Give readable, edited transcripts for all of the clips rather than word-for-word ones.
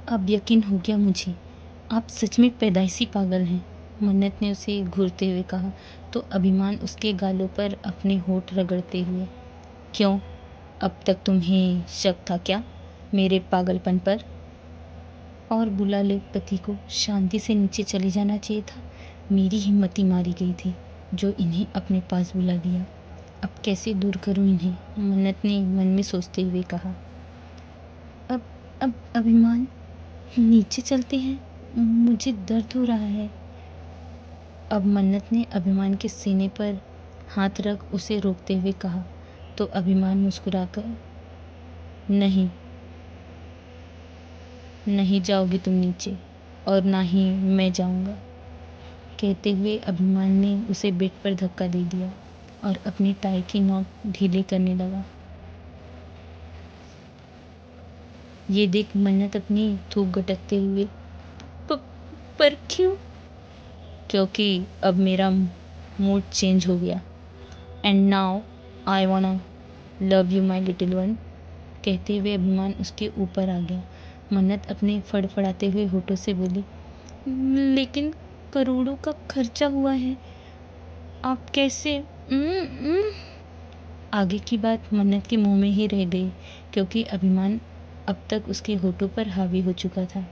अब यकीन हो गया मुझे, आप सच में पैदाइशी पागल हैं, मन्नत ने उसे घूरते हुए कहा तो अभिमान उसके गालों पर अपने होंठ रगड़ते हुए। क्यों, अब तक तुम्हें शक था क्या मेरे पागलपन पर? और बुला ले पति को शांति से नीचे चले जाना चाहिए था। मेरी हिम्मत ही मारी गई थी जो इन्हें अपने पास बुला लिया। अब कैसे दूर करूं इन्हें, मन्नत ने मन में सोचते हुए कहा। अब अभिमान, नीचे चलते हैं, मुझे दर्द हो रहा है। अब मन्नत ने अभिमान के सीने पर हाथ रख उसे रोकते हुए कहा तो अभिमान मुस्कुराकर, नहीं नहीं जाओगे तुम नीचे, और ना ही मैं जाऊंगा, कहते हुए अभिमान ने उसे बेड पर धक्का दे दिया और अपनी टाई की नॉट ढीले करने लगा। ये देख मन्नत अपनी थूक गटकते हुए, पर क्यों? क्योंकि अब मेरा मूड चेंज हो गया। And now I वांना love you my little one, कहते हुए अभिमान उसके ऊपर आ गया। मन्नत अपने फड़फड़ाते हुए होठों से बोली, लेकिन करोड़ों का खर्चा हुआ है, आप कैसे? आगे की बात मन्नत के मुंह में ही रह गई क्योंकि अभिमान अब तक उसके होठों पर हावी हो चुका था।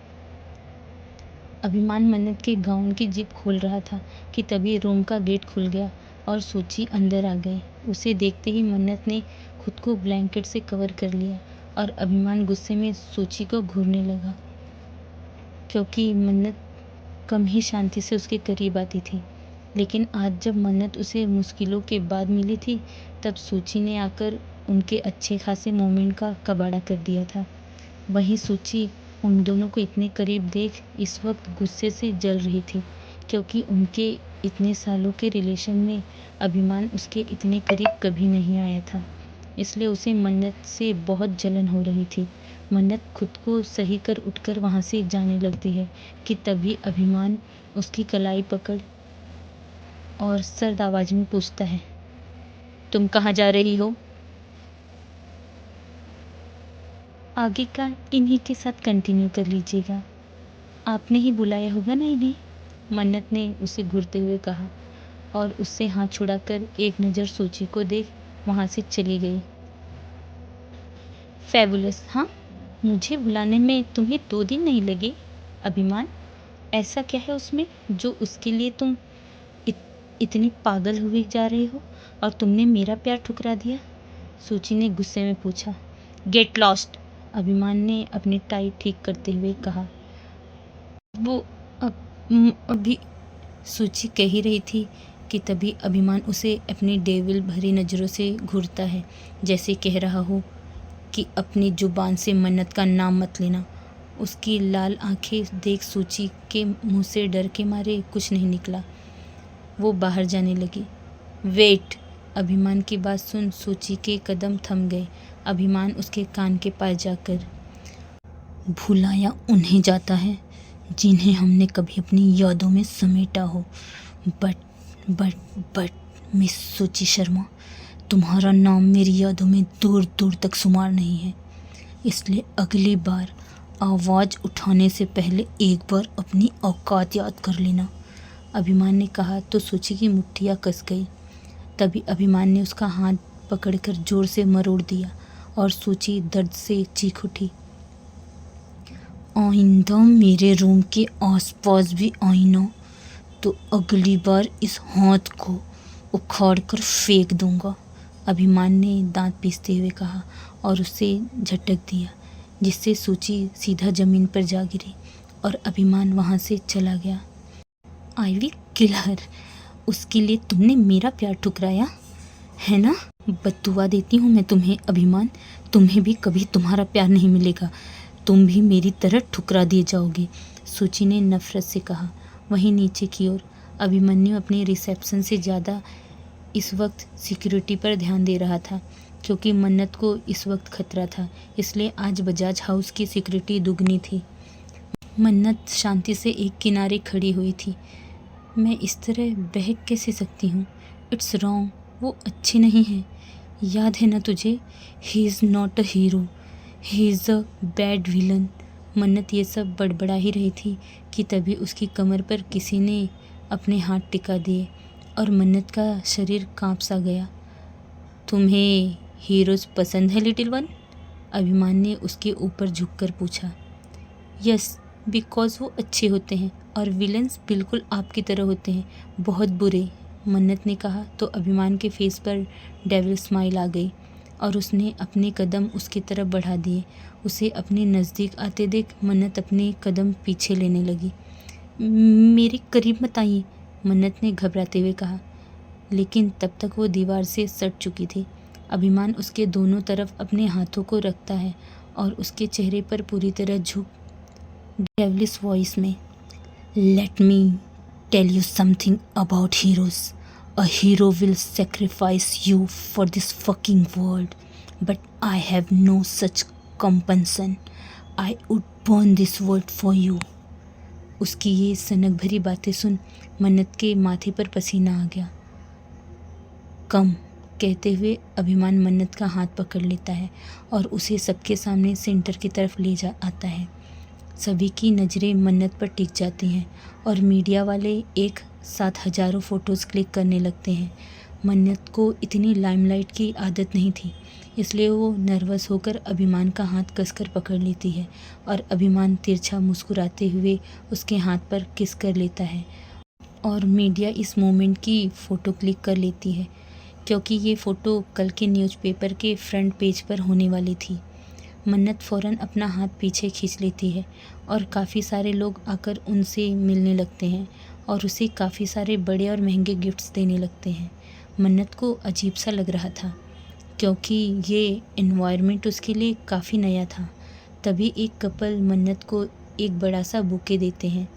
अभिमान मन्नत के गाउन की जिप खोल रहा था कि तभी रूम का गेट खुल गया और सूची अंदर आ गई। उसे देखते ही मन्नत ने खुद को ब्लैंकेट से कवर कर लिया और अभिमान गुस्से में सूची को घूरने लगा क्योंकि मन्नत कम ही शांति से उसके करीब आती थी। लेकिन आज जब मन्नत उसे मुश्किलों के बाद मिली थी तब सूची ने आकर उनके अच्छे खासे मोमेंट का कबाड़ा कर दिया था। वहीं सूची उन दोनों को इतने करीब देख इस वक्त गुस्से से जल रही थी क्योंकि उनके इतने सालों के रिलेशन में अभिमान उसके इतने करीब कभी नहीं आया था। इसलिए उसे मन्नत से बहुत जलन हो रही थी। मन्नत खुद को सही कर उठकर वहाँ से जाने लगती है कि तभी अभिमान उसकी कलाई पकड़ और सर्द आवाज में पूछता है, तुम कहाँ जा रही हो? आगे का इन्हीं के साथ कंटिन्यू कर लीजिएगा, आपने ही बुलाया होगा ना इन्हें, मन्नत ने उसे घूरते हुए कहा और उससे हाथ छुड़ाकर एक नज़र सूची को देख वहाँ से चली गई। फैबुलस, हाँ, मुझे बुलाने में तुम्हें 2 दिन नहीं लगे। अभिमान, ऐसा क्या है उसमें जो उसके लिए तुम इतनी पागल हुए जा रहे हो और तुमने मेरा प्यार ठुकरा दिया? सूची ने गुस्से में पूछा। गेट लॉस्ट, अभिमान ने अपनी टाई ठीक करते हुए कहा। वो अभी सूची कह ही रही थी कि तभी अभिमान उसे अपनी डेविल भरी नज़रों से घूरता है, जैसे कह रहा हो कि अपनी जुबान से मन्नत का नाम मत लेना। उसकी लाल आंखें देख सूची के मुंह से डर के मारे कुछ नहीं निकला। वो बाहर जाने लगी। वेट, अभिमान की बात सुन सूची के कदम थम गए। अभिमान उसके कान के पास जाकर, भुलाया उन्हें जाता है जिन्हें हमने कभी अपनी यादों में समेटा हो, बट मिस सूची शर्मा, तुम्हारा नाम मेरी यादों में दूर दूर तक शुमार नहीं है। इसलिए अगली बार आवाज़ उठाने से पहले एक बार अपनी औकात याद कर लेना, अभिमान ने कहा तो सूची की मुट्ठियाँ कस गई। तभी अभिमान ने उसका हाथ पकड़कर जोर से मरोड़ दिया और सूची दर्द से चीख उठी। आइंदा मेरे रूम के आसपास भी आई ना तो अगली बार इस हाथ को उखाड़ कर फेंक दूंगा, अभिमान ने दांत पीसते हुए कहा और उसे झटक दिया जिससे सूची सीधा ज़मीन पर जा गिरी और अभिमान वहाँ से चला गया। आईवी किलर, उसके लिए तुमने मेरा प्यार ठुकराया है ना? बद्दुआ देती हूँ मैं तुम्हें अभिमान, तुम्हें भी कभी तुम्हारा प्यार नहीं मिलेगा, तुम भी मेरी तरह ठुकरा दिए जाओगे, सूची ने नफरत से कहा। वहीं नीचे की ओर अभिमन्यु अपने रिसेप्शन से ज़्यादा इस वक्त सिक्योरिटी पर ध्यान दे रहा था क्योंकि मन्नत को इस वक्त खतरा था, इसलिए आज बजाज हाउस की सिक्योरिटी दुगनी थी। मन्नत शांति से एक किनारे खड़ी हुई थी। मैं इस तरह बहक कैसे सकती हूँ? इट्स रॉन्ग, वो अच्छे नहीं हैं, याद है ना तुझे? He is not a hero, he is a bad villain, मन्नत ये सब बड़बड़ा ही रही थी कि तभी उसकी कमर पर किसी ने अपने हाथ टिका दिए और मन्नत का शरीर कांप सा गया। तुम्हें हीरोज़ पसंद है लिटिल वन? अभिमान ने उसके ऊपर झुककर पूछा। यस, बिकॉज़ वो अच्छे होते हैं और विलन्स बिल्कुल आपकी तरह होते हैं, बहुत बुरे, मन्नत ने कहा तो अभिमान के फेस पर डेविल स्माइल आ गई और उसने अपने कदम उसकी तरफ बढ़ा दिए। उसे अपने नज़दीक आते देख मन्नत अपने कदम पीछे लेने लगी। मेरे करीब मत आइए, मन्नत ने घबराते हुए कहा, लेकिन तब तक वो दीवार से सट चुकी थी। अभिमान उसके दोनों तरफ अपने हाथों को रखता है और उसके चेहरे पर पूरी तरह झुक डेविलिश वॉइस में, let me tell you something about heroes. A hero will sacrifice you for this fucking world, but I have no such compassion. I would burn this world for you. उसकी ये सनक भरी बातें सुन मन्नत के माथे पर पसीना आ गया। कम कहते हुए अभिमान मन्नत का हाथ पकड़ लेता है और उसे सबके सामने सेंटर की तरफ ले जा आता है। सभी की नज़रें मन्नत पर टिक जाती हैं और मीडिया वाले एक साथ हज़ारों फ़ोटोज़ क्लिक करने लगते हैं। मन्नत को इतनी लाइमलाइट की आदत नहीं थी, इसलिए वो नर्वस होकर अभिमान का हाथ कसकर पकड़ लेती है और अभिमान तिरछा मुस्कुराते हुए उसके हाथ पर किस कर लेता है और मीडिया इस मोमेंट की फ़ोटो क्लिक कर लेती है क्योंकि ये फ़ोटो कल के न्यूज़पेपर के फ्रंट पेज पर होने वाली थी। मन्नत फ़ौरन अपना हाथ पीछे खींच लेती है और काफ़ी सारे लोग आकर उनसे मिलने लगते हैं और उसे काफ़ी सारे बड़े और महंगे गिफ्ट्स देने लगते हैं। मन्नत को अजीब सा लग रहा था क्योंकि ये एनवायरनमेंट उसके लिए काफ़ी नया था। तभी एक कपल मन्नत को एक बड़ा सा बुके देते हैं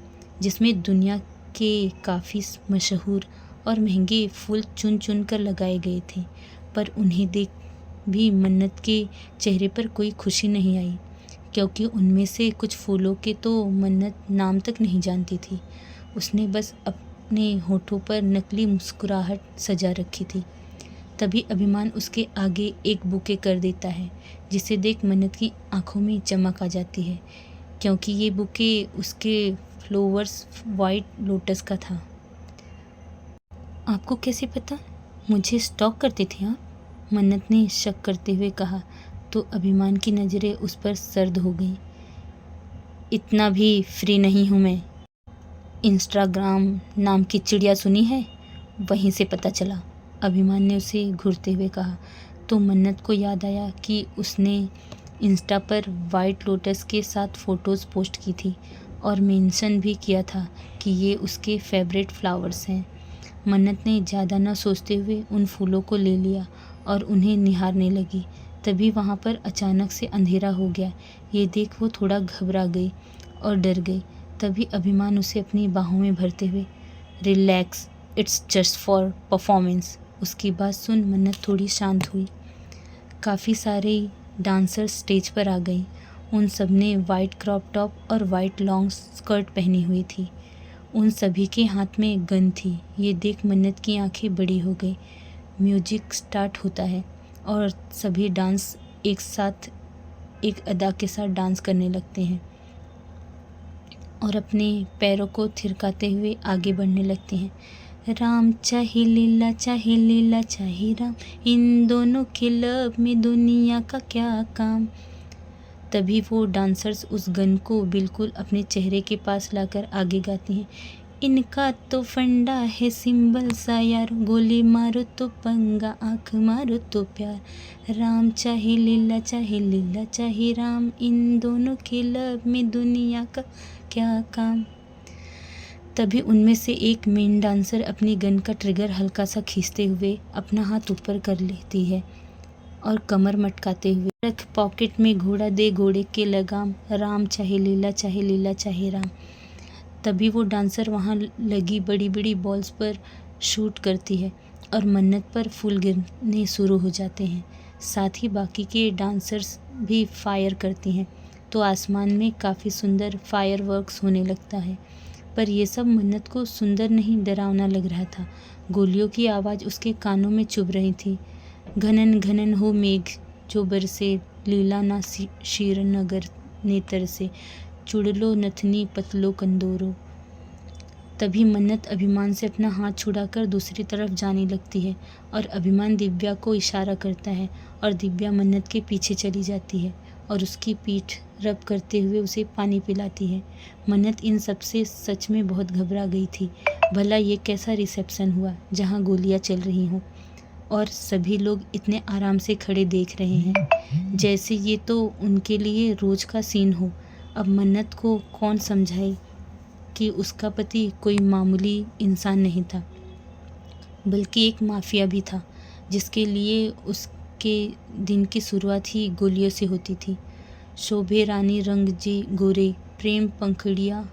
जिसमें दुनिया के काफ़ी मशहूर और महंगे फूल चुन चुन कर लगाए गए थे, पर उन्हें देख भी मन्नत के चेहरे पर कोई खुशी नहीं आई क्योंकि उनमें से कुछ फूलों के तो मन्नत नाम तक नहीं जानती थी। उसने बस अपने होठों पर नकली मुस्कुराहट सजा रखी थी। तभी अभिमान उसके आगे एक बुके कर देता है जिसे देख मन्नत की आंखों में चमक आ जाती है क्योंकि ये बुके उसके फ्लावर्स वाइट लोटस का था। आपको कैसे पता? मुझे स्टॉक करते थे आप? मन्नत ने शक करते हुए कहा तो अभिमान की नज़रें उस पर सर्द हो गईं। इतना भी फ्री नहीं हूँ मैं। इंस्टाग्राम नाम की चिड़िया सुनी है? वहीं से पता चला, अभिमान ने उसे घूरते हुए कहा तो मन्नत को याद आया कि उसने इंस्टा पर वाइट लोटस के साथ फ़ोटोज़ पोस्ट की थी और मेंशन भी किया था कि ये उसके फेवरेट फ्लावर्स हैं। मन्नत ने ज़्यादा न सोचते हुए उन फूलों को ले लिया और उन्हें निहारने लगी। तभी वहाँ पर अचानक से अंधेरा हो गया। ये देख वो थोड़ा घबरा गई और डर गई। तभी अभिमान उसे अपनी बाहों में भरते हुए, relax, it's just for performance. उसकी बात सुन मन्नत थोड़ी शांत हुई। काफ़ी सारे डांसर स्टेज पर आ गई। उन सब ने वाइट क्रॉप टॉप और वाइट लॉन्ग स्कर्ट पहनी हुई थी। उन सभी के हाथ में गन थी। ये देख मन्नत की आंखें बड़ी हो गई। म्यूजिक स्टार्ट होता है और सभी डांस एक साथ एक अदा के साथ डांस करने लगते हैं और अपने पैरों को थिरकाते हुए आगे बढ़ने लगते हैं। राम चाहे लीला चाहे राम, इन दोनों के लव में दुनिया का क्या काम। तभी वो डांसर्स उस गन को बिल्कुल अपने चेहरे के पास लाकर आगे गाती हैं। इनका तो फंडा है सिंबल सा यार, गोली मारो तो पंगा, आँख मारो तो प्यार। राम चाहे लीला चाहे राम, इन दोनों के लव में दुनिया का क्या काम। तभी उनमें से एक मेन डांसर अपनी गन का ट्रिगर हल्का सा खींचते हुए अपना हाथ ऊपर कर लेती है और कमर मटकाते हुए, रख पॉकेट में घोड़ा दे घोड़े के लगाम, राम चाहे लीला चाहे राम। तभी वो डांसर वहाँ लगी बड़ी बड़ी बॉल्स पर शूट करती है और मन्नत पर फूल गिरने शुरू हो जाते हैं। साथ ही बाकी के डांसर्स भी फायर करती हैं तो आसमान में काफ़ी सुंदर फायरवर्क्स होने लगता है। पर यह सब मन्नत को सुंदर नहीं डरावना लग रहा था। गोलियों की आवाज़ उसके कानों में चुभ रही थी। घनन घनन हो मेघ जो बरसे, लीला ना शीर नगर नेतर से, चुड़लो नथनी पतलो कंदोरो। तभी मन्नत अभिमान से अपना हाथ छुड़ाकर दूसरी तरफ जाने लगती है और अभिमान दिव्या को इशारा करता है और दिव्या मन्नत के पीछे चली जाती है और उसकी पीठ रब करते हुए उसे पानी पिलाती है। मन्नत इन सब से सच में बहुत घबरा गई थी। भला ये कैसा रिसेप्शन हुआ जहाँ गोलियाँ चल रही हों और सभी लोग इतने आराम से खड़े देख रहे हैं, जैसे ये तो उनके लिए रोज का सीन हो। अब मन्नत को कौन समझाए कि उसका पति कोई मामूली इंसान नहीं था, बल्कि एक माफिया भी था, जिसके लिए उसके दिन की शुरुआत ही गोलियों से होती थी। शोभे रानी रंग जी गोरे, प्रेम पंखड़िया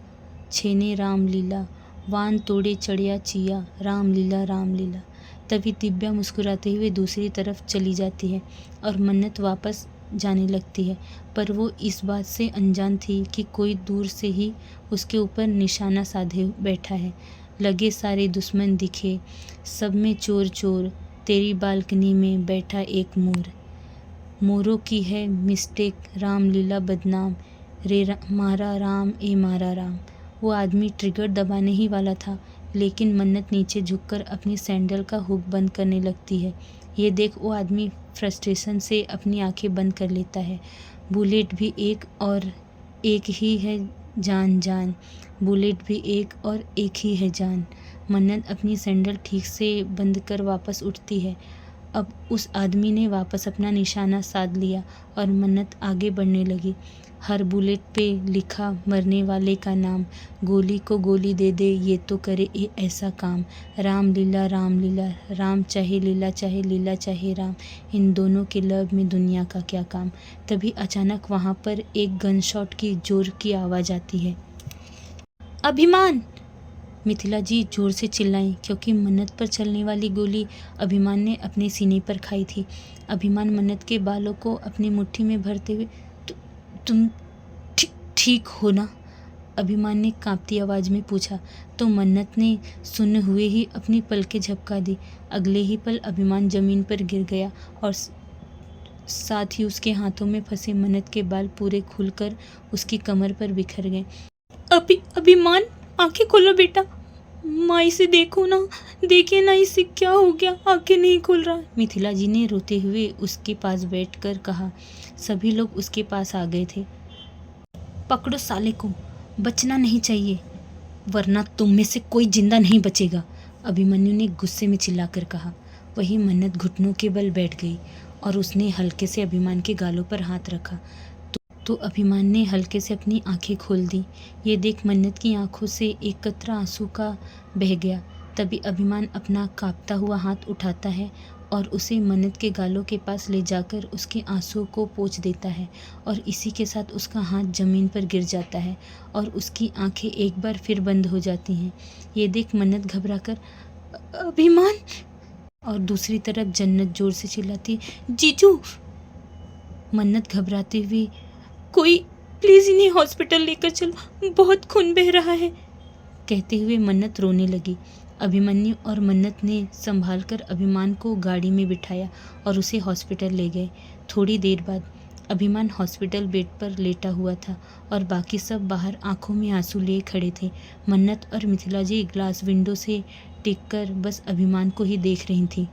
छेने रामलीला, वान तोड़े चढ़िया चिया, रामलीला रामलीला। तभी दिव्या मुस्कुराते हुए दूसरी तरफ चली जाती है और मन्नत वापस जाने लगती है, पर वो इस बात से अनजान थी कि कोई दूर से ही उसके ऊपर निशाना साधे बैठा है। लगे सारे दुश्मन दिखे, सब में चोर चोर, तेरी बालकनी में बैठा एक मोर। मोरों की है मिस्टेक, रामलीला बदनाम, मारा राम ए मारा राम। वो आदमी ट्रिगर दबाने ही वाला था, लेकिन मन्नत नीचे झुककर अपनी सैंडल का हुक बंद करने लगती है। ये देख वो आदमी फ्रस्ट्रेशन से अपनी आंखें बंद कर लेता है। बुलेट भी एक और एक ही है जान जान, बुलेट भी एक और एक ही है जान। मन्नत अपनी सैंडल ठीक से बंद कर वापस उठती है। अब उस आदमी ने वापस अपना निशाना साध लिया और मन्नत आगे बढ़ने लगी। हर बुलेट पे लिखा मरने वाले का नाम, गोली को गोली दे दे ये तो करे ये ऐसा काम। राम लीला, राम चाहे लीला चाहे राम, इन दोनों के लव में दुनिया का क्या काम। तभी अचानक वहाँ पर एक गन शॉट की जोर की आवाज़ आती है। अभिमान! मिथिला जी जोर से चिल्लाई, क्योंकि मन्नत पर चलने वाली गोली अभिमान ने अपने सीने पर खाई थी। अभिमान मन्नत के बालों को अपनी मुट्ठी में भरते हुए, तुम ठीक हो ना? अभिमान ने कांपती आवाज़ में पूछा। तो मन्नत ने सुने हुए ही अपनी पलकें झपका दी। अगले ही पल अभिमान जमीन पर गिर गया और साथ ही उसके हाथों में फंसे मन्नत के बाल पूरे खुलकर उसकी कमर पर बिखर गए। अभिमान, आंखें खोलो बेटा, माँ इसे देखो ना, देखिए ना इसे क्या हो गया, आंखें नहीं खोल रहा। मिथिला जी ने रोते हुए उसके पास बैठकर कहा। सभी लोग उसके पास आ गए थे। पकड़ो साले को, बचना नहीं चाहिए, वरना तुम में से कोई जिंदा नहीं बचेगा, अभिमन्यु ने गुस्से में चिल्लाकर कहा। वही मन्नत घुटनों के बल बैठ गई और उसने हल्के से अभिमान के गालों पर हाथ रखा। तो अभिमान ने हल्के से अपनी आंखें खोल दी। ये देख मन्नत की आंखों से एक कतरा आंसू का बह गया। तभी अभिमान अपना कांपता हुआ हाथ उठाता है और उसे मन्नत के गालों के पास ले जाकर उसके आंसुओं को पोंछ देता है और इसी के साथ उसका हाथ ज़मीन पर गिर जाता है और उसकी आंखें एक बार फिर बंद हो जाती हैं। ये देख मन्नत घबराकर अभिमान, और दूसरी तरफ जन्नत जोर से चिल्लाती, जीजू। मन्नत घबराते हुए, कोई प्लीज़ इन्हें हॉस्पिटल लेकर चलो, बहुत खून बह रहा है, कहते हुए मन्नत रोने लगी। अभिमन्यु और मन्नत ने संभालकर अभिमान को गाड़ी में बिठाया और उसे हॉस्पिटल ले गए। थोड़ी देर बाद अभिमान हॉस्पिटल बेड पर लेटा हुआ था और बाकी सब बाहर आंखों में आंसू लिए खड़े थे। मन्नत और मिथिला जी ग्लास विंडो से टिककर बस अभिमान को ही देख रही थी।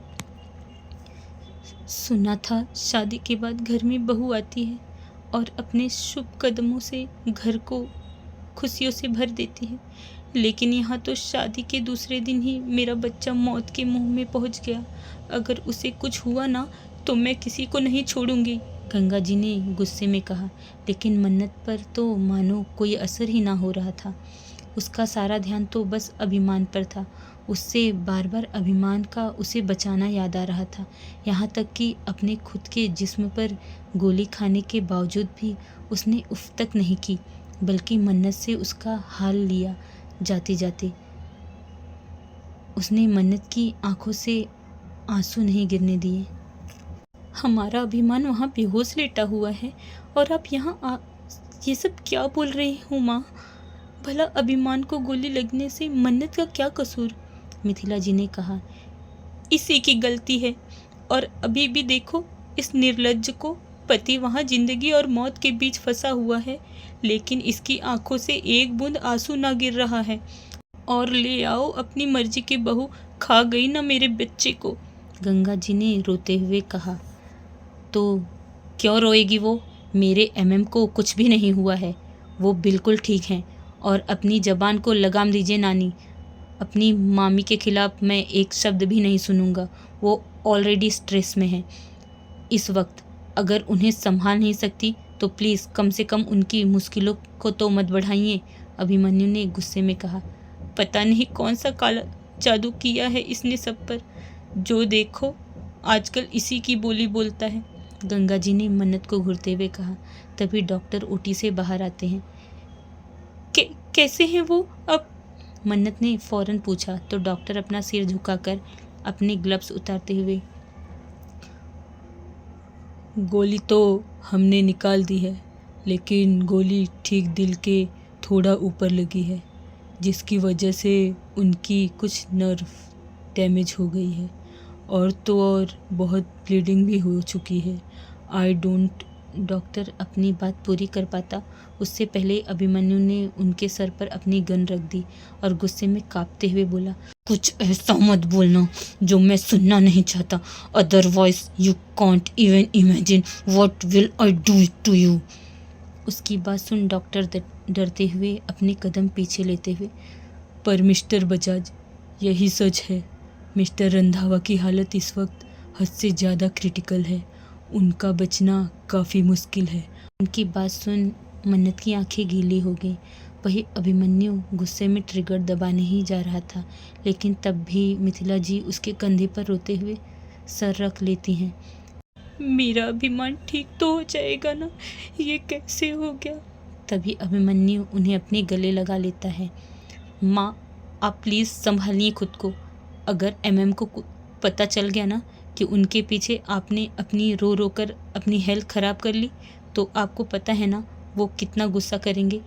सुना था शादी के बाद घर में बहू आती है और अपने शुभ कदमों से घर को खुशियों से भर देती है, लेकिन यहाँ तो शादी के दूसरे दिन ही मेरा बच्चा मौत के मुंह में पहुँच गया। अगर उसे कुछ हुआ ना तो मैं किसी को नहीं छोड़ूंगी, गंगा जी ने गुस्से में कहा। लेकिन मन्नत पर तो मानो कोई असर ही ना हो रहा था। उसका सारा ध्यान तो बस अभिमान पर था। उससे बार बार अभिमान का उसे बचाना याद आ रहा था। यहाँ तक कि अपने खुद के जिस्म पर गोली खाने के बावजूद भी उसने उफ तक नहीं की, बल्कि मन्नत से उसका हाल लिया। जाते जाते उसने मन्नत की आंखों से आंसू नहीं गिरने दिए। हमारा अभिमान वहाँ बेहोश लेटा हुआ है और आप यहाँ ये सब क्या बोल रही हो माँ? भला अभिमान को गोली लगने से मन्नत का क्या कसूर? मिथिला जी ने कहा। इसी की गलती है, और अभी भी देखो इस निर्लज्ज को पति वहाँ जिंदगी और मौत के बीच फंसा हुआ है, लेकिन इसकी आंखों से एक बूंद आंसू ना गिर रहा है। और ले आओ अपनी मर्जी की बहू, खा गई ना मेरे बच्चे को। गंगा जी ने रोते हुए कहा। तो क्यों रोएगी वो? मेरे एमएम को कुछ भी नहीं हुआ है, वो बिल्कुल ठीक हैं। और अपनी ज़बान को लगाम दीजिए नानी, अपनी मामी के खिलाफ मैं एक शब्द भी नहीं सुनूंगा। वो ऑलरेडी स्ट्रेस में है इस वक्त। अगर उन्हें संभाल नहीं सकती तो प्लीज़ कम से कम उनकी मुश्किलों को तो मत बढ़ाइए, अभिमन्यु ने गुस्से में कहा। पता नहीं कौन सा काला जादू किया है इसने सब पर, जो देखो आजकल इसी की बोली बोलता है, गंगा जी ने मन्नत को घूरते हुए कहा। तभी डॉक्टर ओटी से बाहर आते हैं। कैसे हैं वो अब? मन्नत ने फौरन पूछा तो डॉक्टर अपना सिर झुकाकर अपने ग्लव्स उतारते हुए, गोली तो हमने निकाल दी है, लेकिन गोली ठीक दिल के थोड़ा ऊपर लगी है, जिसकी वजह से उनकी कुछ नर्व डैमेज हो गई है, और तो और बहुत ब्लीडिंग भी हो चुकी है। I don't. डॉक्टर अपनी बात पूरी कर पाता उससे पहले अभिमन्यु ने उनके सर पर अपनी गन रख दी और गुस्से में कांपते हुए बोला, कुछ ऐसा मत बोलना जो मैं सुनना नहीं चाहता, otherwise you can't even imagine what will I do to you. उसकी बात सुन डॉक्टर डरते हुए अपने कदम पीछे लेते हुए, पर मिस्टर बजाज, यही सच है, मिस्टर रंधावा की हालत इस वक्त हद से ज़्यादा क्रिटिकल है, उनका बचना काफ़ी मुश्किल है। उनकी बात सुन मन्नत की आंखें गीली हो गई। वही अभिमन्यु गुस्से में ट्रिगर दबाने ही जा रहा था, लेकिन तब भी मिथिला जी उसके कंधे पर रोते हुए सर रख लेती हैं। मेरा अभिमान ठीक तो हो जाएगा ना, ये कैसे हो गया? तभी अभिमन्यु उन्हें अपने गले लगा लेता है। माँ, आप प्लीज़ संभालिए खुद को। अगर एमएम को पता चल गया ना कि उनके पीछे आपने अपनी रो रो कर अपनी हेल्थ ख़राब कर ली, तो आपको पता है ना वो कितना गुस्सा करेंगे।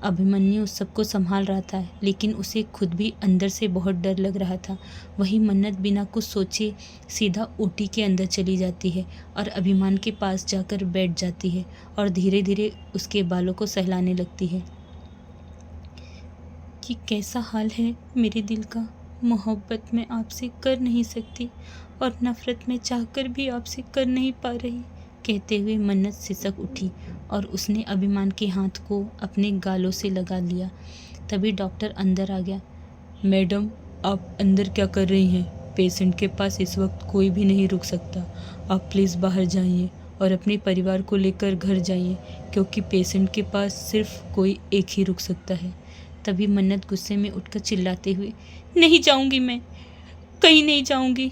अभिमन्यु सबको संभाल रहा था, लेकिन उसे खुद भी अंदर से बहुत डर लग रहा था। वही मन्नत बिना कुछ सोचे सीधा ओटी के अंदर चली जाती है और अभिमान के पास जाकर बैठ जाती है और धीरे धीरे उसके बालों को सहलाने लगती है। कि कैसा हाल है मेरे दिल का, मोहब्बत मैं आपसे कर नहीं सकती और नफ़रत में चाहकर भी आपसे कर नहीं पा रही, कहते हुए मन्नत सिसक उठी और उसने अभिमान के हाथ को अपने गालों से लगा लिया। तभी डॉक्टर अंदर आ गया। मैडम, आप अंदर क्या कर रही हैं? पेशेंट के पास इस वक्त कोई भी नहीं रुक सकता, आप प्लीज़ बाहर जाइए और अपने परिवार को लेकर घर जाइए, क्योंकि पेशेंट के पास सिर्फ कोई एक ही रुक सकता है। तभी मन्नत गुस्से में उठकर चिल्लाते हुए, नहीं जाऊंगी, मैं कहीं नहीं जाऊंगी।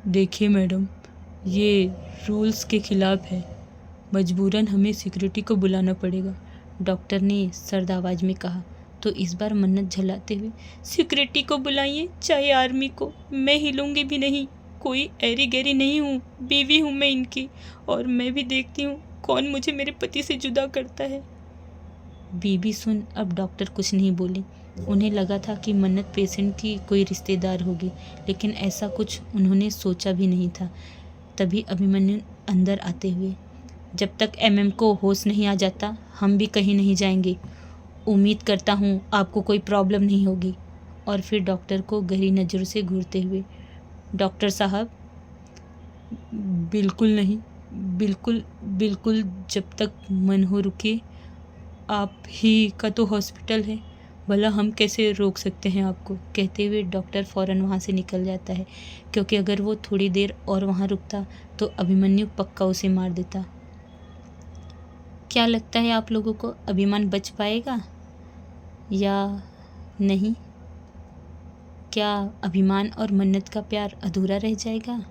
देखिए मैडम, ये रूल्स के खिलाफ है, मजबूरन हमें सिक्योरिटी को बुलाना पड़ेगा, डॉक्टर ने सर्द आवाज़ में कहा। तो इस बार मन्नत झल्लाते हुए, सिक्योरिटी को बुलाइए चाहे आर्मी को, मैं हिलूंगी भी नहीं, कोई ऐरी गैरी नहीं हूँ, बीवी हूँ मैं इनकी, और मैं भी देखती हूँ कौन मुझे मेरे पति से जुदा करता है। बीबी सुन अब डॉक्टर कुछ नहीं बोले। उन्हें लगा था कि मन्नत पेशेंट की कोई रिश्तेदार होगी, लेकिन ऐसा कुछ उन्होंने सोचा भी नहीं था। तभी अभिमन्यु अंदर आते हुए, जब तक एमएम को होश नहीं आ जाता हम भी कहीं नहीं जाएंगे, उम्मीद करता हूँ आपको कोई प्रॉब्लम नहीं होगी। और फिर डॉक्टर को गहरी नज़रों से घूरते हुए, डॉक्टर साहब। बिल्कुल नहीं, बिल्कुल बिल्कुल, जब तक मन हो रुके, आप ही का तो हॉस्पिटल है, भला हम कैसे रोक सकते हैं आपको। कहते हुए डॉक्टर फ़ौरन वहाँ से निकल जाता है, क्योंकि अगर वो थोड़ी देर और वहाँ रुकता तो अभिमन्यु पक्का उसे मार देता। क्या लगता है आप लोगों को, अभिमान बच पाएगा या नहीं? क्या अभिमान और मन्नत का प्यार अधूरा रह जाएगा?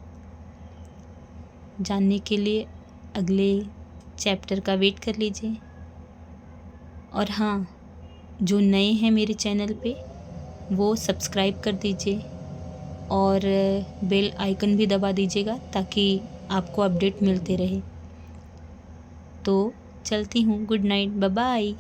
जानने के लिए अगले चैप्टर का वेट कर लीजिए। और हाँ, जो नए हैं मेरे चैनल पे वो सब्सक्राइब कर दीजिए और बेल आइकन भी दबा दीजिएगा ताकि आपको अपडेट मिलते रहे। तो चलती हूँ, गुड नाइट, बाय बाय।